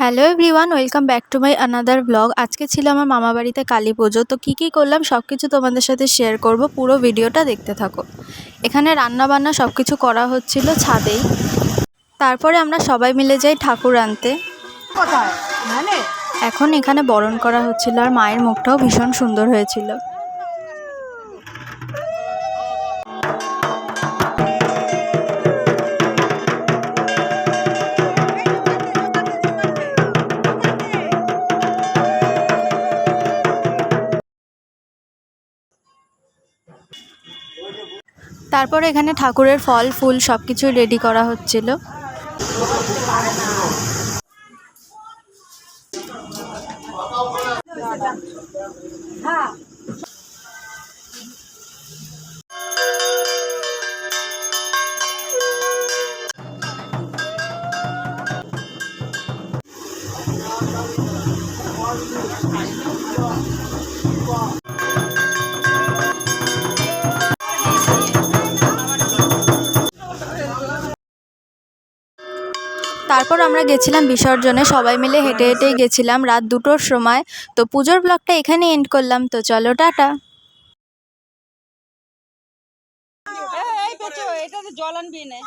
Hello everyone, welcome back to my another blog. আজকে ছিল আমার মামা বাড়িতে কালী পুজো। তো কী করলাম সব কিছু তোমাদের সাথে শেয়ার করব, পুরো ভিডিওটা দেখতে থাকো। এখানে রান্না বান্না সব কিছু করা হচ্ছিল ছাদেই। তারপরে আমরা সবাই মিলে যাই ঠাকুর আনতে। এখন এখানে বরণ করা হচ্ছিল, আর মায়ের মুখটাও ভীষণ সুন্দর হয়েছিল। তারপরে এখানে ঠাকুরের ফল ফুল সব কিছু রেডি করা হচ্ছিল। তারপর আমরা গেছিলাম বিসর্জনে, সবাই মিলে হেঁটে হেঁটেই গেছিলাম রাত 2টোর সময়। তো পুজোর ব্লগটা এখানে এন্ড করলাম। তো চলো টাটা। জল আনবি না।